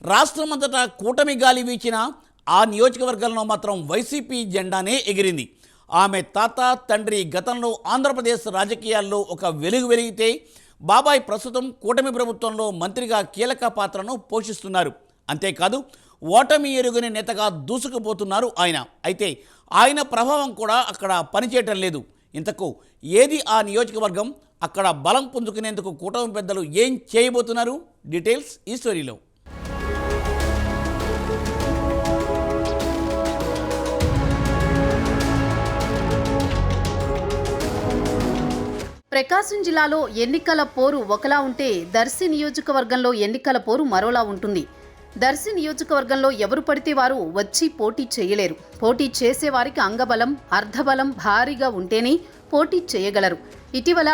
రాష్ట్రమంతటా కూటమి గాలి వీచిన ఆ నియోజకవర్గంలో మాత్రం వైసీపీ జెండానే ఎగిరింది. ఆమె తాత తండ్రి గతంలో ఆంధ్రప్రదేశ్ రాజకీయాల్లో ఒక వెలుగు వెలిగితే బాబాయ్ ప్రస్తుతం కూటమి ప్రభుత్వంలో మంత్రిగా కీలక పాత్రను పోషిస్తున్నారు. అంతేకాదు ఓటమి ఎరుగని నేతగా దూసుకుపోతున్నారు ఆయన. అయితే ఆయన ప్రభావం కూడా అక్కడ పనిచేయటం లేదు. ఇంతకు ఏది ఆ నియోజకవర్గం? అక్కడ బలం పుంజుకునేందుకు కూటమి పెద్దలు ఏం చేయబోతున్నారు? డీటెయిల్స్ ఈ స్టోరీలో. ప్రకాశం జిల్లాలో ఎన్నికల పోరు ఒకలా ఉంటే దర్శి నియోజకవర్గంలో ఎన్నికల పోరు మరోలా ఉంటుంది. దర్శి నియోజకవర్గంలో ఎవరు పడితే వారు వచ్చి పోటీ చేయలేరు. పోటీ చేసేవారికి అంగబలం అర్ధబలం భారీగా ఉంటేనే పోటీ చేయగలరు. ఇటీవల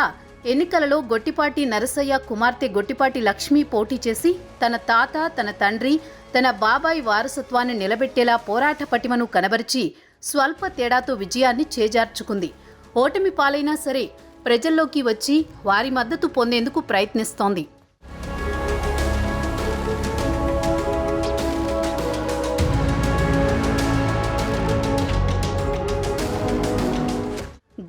ఎన్నికలలో గొట్టిపాటి నరసయ్య కుమార్తె గొట్టిపాటి లక్ష్మి పోటీ చేసి తన తాత తన తండ్రి తన బాబాయ్ వారసత్వాన్ని నిలబెట్టేలా పోరాట పటిమను కనబరిచి స్వల్ప తేడాతో విజయాన్ని చేజార్చుకుంది. ఓటమి పాలైనా సరే ప్రజల్లోకి వచ్చి వారి మద్దతు పొందేందుకు ప్రయత్నిస్తోంది.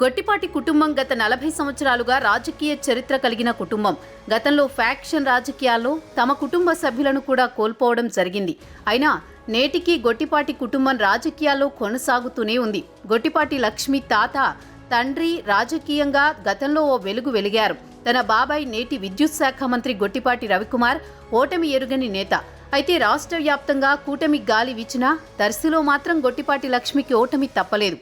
గొట్టిపాటి కుటుంబం గత 40 సంవత్సరాలుగా రాజకీయ చరిత్ర కలిగిన కుటుంబం. గతంలో ఫ్యాక్షన్ రాజకీయాల్లో తమ కుటుంబ సభ్యులను కూడా కోల్పోవడం జరిగింది. అయినా నేటికి గొట్టిపాటి కుటుంబం రాజకీయాల్లో కొనసాగుతూనే ఉంది. గొట్టిపాటి లక్ష్మి తాత తండ్రి రాజకీయంగా గతంలో ఓ వెలుగు వెలిగారు. తన బాబాయ్ నేటి విద్యుత్ శాఖ మంత్రి గొట్టిపాటి రవికుమార్ ఓటమి ఎరుగని నేత. అయితే రాష్ట్ర వ్యాప్తంగా కూటమి గాలి వీచినా దర్శిలో మాత్రం గొట్టిపాటి లక్ష్మికి ఓటమి తప్పలేదు.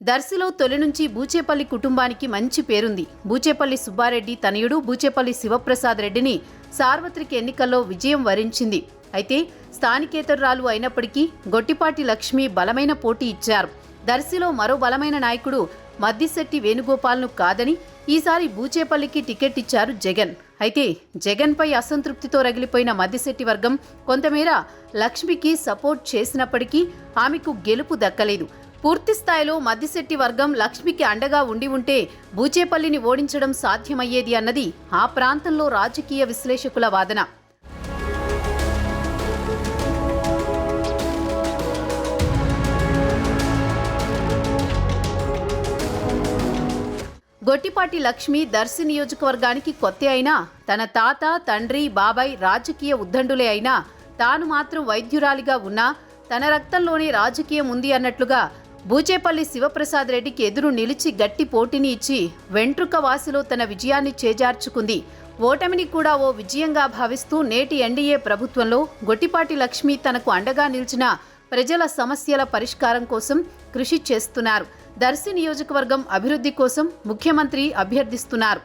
దర్శిలో తొలి నుంచి బూచేపల్లి కుటుంబానికి మంచి పేరుంది. బూచేపల్లి సుబ్బారెడ్డి తనయుడు బూచేపల్లి శివప్రసాద్ రెడ్డిని సార్వత్రిక ఎన్నికల్లో విజయం వరించింది. అయితే స్థానికేతరురాలు అయినప్పటికీ గొట్టిపాటి లక్ష్మి బలమైన పోటీ ఇచ్చారు. దర్శిలో మరో బలమైన నాయకుడు మద్దిశెట్టి వేణుగోపాల్ను కాదని ఈసారి బూచేపల్లికి టికెట్ ఇచ్చారు జగన్. అయితే జగన్పై అసంతృప్తితో రగిలిపోయిన మద్దిశెట్టి వర్గం కొంతమేర లక్ష్మికి సపోర్ట్ చేసినప్పటికీ ఆమెకు గెలుపు దక్కలేదు. పూర్తి స్థాయిలో మద్దిశెట్టి వర్గం లక్ష్మికి అండగా ఉండి ఉంటే బూచేపల్లిని ఓడించడం సాధ్యమయ్యేది అన్నది ఆ ప్రాంతంలో రాజకీయ విశ్లేషకుల వాదన. గొట్టిపాటి లక్ష్మి దర్శి నియోజకవర్గానికి కొత్త అయినా తన తాత తండ్రి బాబాయ్ రాజకీయ ఉద్దండులే అయినా తాను మాత్రం వైద్యురాలిగా ఉన్నా తన రక్తంలోనే రాజకీయం ఉంది అన్నట్లుగా బూచేపల్లి శివప్రసాద్ రెడ్డికి ఎదురు నిలిచి గట్టి పోటీని ఇచ్చి వెంట్రుక వాసిలో తన విజయాన్ని చేజార్చుకుంది. ఓటమిని కూడా ఓ విజయంగా భావిస్తూ నేటి ఎన్డీఏ ప్రభుత్వంలో గొట్టిపాటి లక్ష్మి తనకు అండగా నిలిచిన ప్రజల సమస్యల పరిష్కారం కోసం కృషి చేస్తున్నారు. దర్శి నియోజకవర్గం అభివృద్ధి కోసం ముఖ్యమంత్రి అభ్యర్థిస్తున్నారు.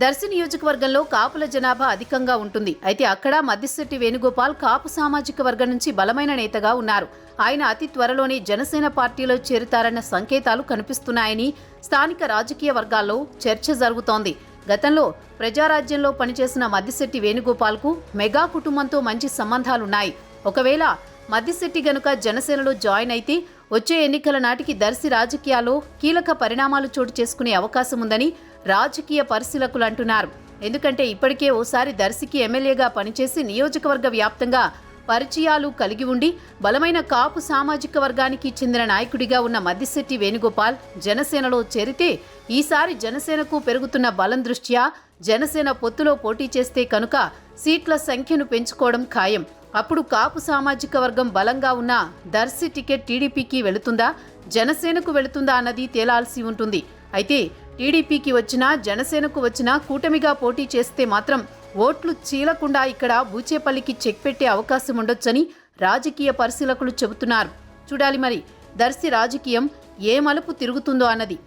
దర్శి నియోజకవర్గంలో కాపుల జనాభా అధికంగా ఉంటుంది. అయితే అక్కడ మద్దిశెట్టి వేణుగోపాల్ కాపు సామాజిక వర్గం నుంచి బలమైన నేతగా ఉన్నారు. ఆయన అతి త్వరలోనే జనసేన పార్టీలో చేరుతారన్న సంకేతాలు కనిపిస్తున్నాయని స్థానిక రాజకీయ వర్గాల్లో చర్చ జరుగుతోంది. గతంలో ప్రజారాజ్యంలో పనిచేసిన మద్దిశెట్టి వేణుగోపాల్కు మెగా కుటుంబంతో మంచి సంబంధాలున్నాయి. ఒకవేళ మద్దిశెట్టి గనుక జనసేనలో జాయిన్ అయితే వచ్చే ఎన్నికల నాటికి దర్శి రాజకీయాల్లో కీలక పరిణామాలు చోటు చేసుకునే అవకాశం ఉందని రాజకీయ పరిశీలకులు అంటున్నారు. ఎందుకంటే ఇప్పటికే ఓసారి దర్శికి ఎమ్మెల్యేగా పనిచేసి నియోజకవర్గ వ్యాప్తంగా పరిచయాలు కలిగి ఉండి బలమైన కాపు సామాజిక వర్గానికి చెందిన నాయకుడిగా ఉన్న మద్దిశెట్టి వేణుగోపాల్ జనసేనలో చేరితే ఈసారి జనసేనకు పెరుగుతున్న బలం దృష్ట్యా జనసేన పొత్తులో పోటీ చేస్తే కనుక సీట్ల సంఖ్యను పెంచుకోవడం ఖాయం. అప్పుడు కాపు సామాజిక వర్గం బలంగా ఉన్న దర్శి టికెట్ టీడీపీకి వెళుతుందా జనసేనకు వెళుతుందా అన్నది తేలాల్సి ఉంటుంది. అయితే టీడీపీకి వచ్చినా జనసేనకు వచ్చినా కూటమిగా పోటీ చేస్తే మాత్రం ఓట్లు చీలకుండా ఇక్కడ బూచేపల్లికి చెక్ పెట్టే అవకాశం ఉండొచ్చని రాజకీయ పరిశీలకులు చెబుతున్నారు. చూడాలి మరి దర్శి రాజకీయం ఏ మలుపు తిరుగుతుందో అన్నది.